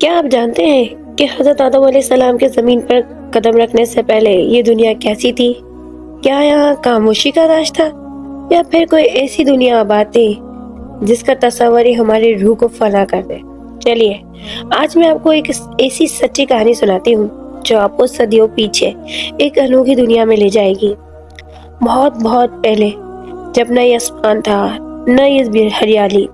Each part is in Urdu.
کیا آپ جانتے ہیں کہ حضرت آدم علیہ السلام کے زمین پر قدم رکھنے سے پہلے یہ دنیا کیسی تھی؟ کیا یہاں خاموشی کا راج تھا یا پھر کوئی ایسی دنیا آباد تھی جس کا تصور ہی ہماری روح کو فنا کر دے؟ چلیے آج میں آپ کو ایک ایسی سچی کہانی سناتی ہوں جو آپ کو صدیوں پیچھے ایک انوکھی دنیا میں لے جائے گی۔ بہت بہت پہلے، جب نہ یہ آسمان تھا نہ یہ ہریالی،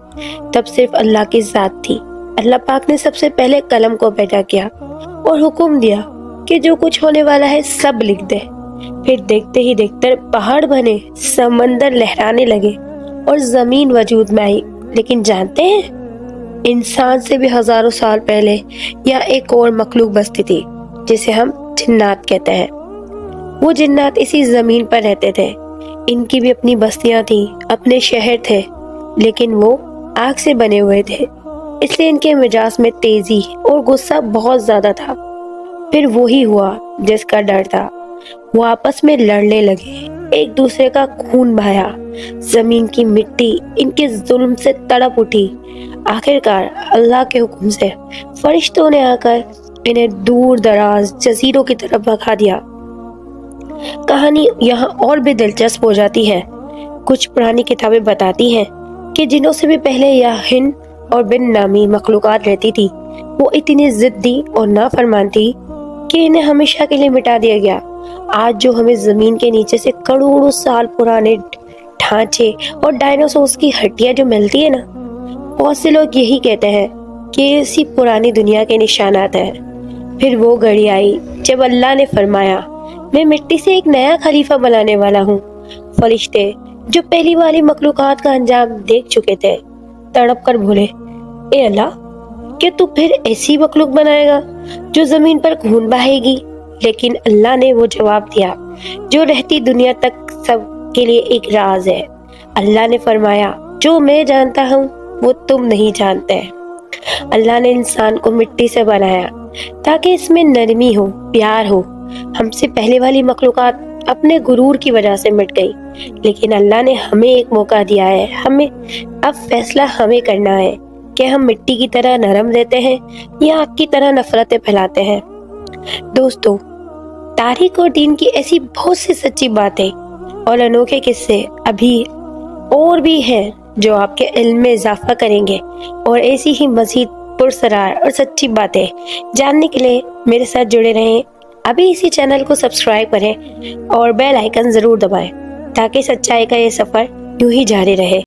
تب صرف اللہ کی ذات تھی۔ اللہ پاک نے سب سے پہلے قلم کو پیدا کیا اور حکم دیا کہ جو کچھ ہونے والا ہے سب لکھ دے۔ پھر دیکھتے ہی دیکھتے پہاڑ بنے، سمندر لہرانے لگے اور زمین وجود میں آئی۔ لیکن جانتے ہیں، انسان سے بھی ہزاروں سال پہلے یہاں ایک اور مخلوق بستی تھی جسے ہم جنات کہتے ہیں۔ وہ جنات اسی زمین پر رہتے تھے۔ ان کی بھی اپنی بستیاں تھیں، اپنے شہر تھے، لیکن وہ آگ سے بنے ہوئے تھے، اس لیے ان کے مزاج میں تیزی اور غصہ بہت زیادہ تھا۔ پھر وہی ہوا جس کا ڈر تھا، وہ آپس میں لڑنے لگے، ایک دوسرے کا خون بہایا، زمین کی مٹی ان کے ظلم سے تڑپ اٹھی۔ آخرکار اللہ کے حکم سے فرشتوں نے آ کر انہیں دور دراز جزیروں کی طرف بھگا دیا۔ کہانی یہاں اور بھی دلچسپ ہو جاتی ہے۔ کچھ پرانی کتابیں بتاتی ہیں کہ جنوں سے بھی پہلے یہ ہن اور بن نامی مخلوقات رہتی تھی، وہ اتنی ضدی اور نافرمان تھی کہ انہیں ہمیشہ کے لیے مٹا دیا گیا۔ آج جو ہمیں زمین کے نیچے سے کروڑوں سال پرانے ڈھانچے اور ڈائنوسورز کی ہڈیاں جو ملتی ہیں نا، بہت سے لوگ یہی کہتے ہیں کہ یہ اسی پرانی دنیا کے نشانات ہیں۔ پھر وہ گھڑی آئی جب اللہ نے فرمایا، میں مٹی سے ایک نیا خلیفہ بنانے والا ہوں۔ فرشتے جو پہلی والی مخلوقات کا انجام دیکھ چکے تھے، تڑپ کر بولے، اے اللہ، کہ تو پھر ایسی مخلوق بنائے گا جو زمین پر خون بہائے گی؟ لیکن اللہ نے وہ جواب دیا جو رہتی دنیا تک سب کے لیے ایک راز ہے۔ اللہ نے فرمایا، جو میں جانتا ہوں وہ تم نہیں جانتے۔ اللہ نے انسان کو مٹی سے بنایا تاکہ اس میں نرمی ہو، پیار ہو۔ ہم سے پہلے والی مخلوقات اپنے غرور کی وجہ سے مٹ گئی، لیکن اللہ نے ہمیں ایک موقع دیا ہے۔ اب فیصلہ ہمیں کرنا ہے کہ ہم مٹی کی طرح نرم رہتے ہیں یا آگ کی طرح نفرتیں پھیلاتے ہیں۔ دوستو، تاریخ اور دین کی ایسی بہت سی سچی باتیں اور انوکھے قصے ابھی اور بھی ہیں جو آپ کے علم میں اضافہ کریں گے، اور ایسی ہی مزید پرسرار اور سچی باتیں جاننے کے لیے میرے ساتھ جڑے رہیں۔ ابھی اسی چینل کو سبسکرائب کریں اور بیل آئیکن ضرور دبائیں تاکہ سچائی کا یہ سفر یوں ہی جاری رہے۔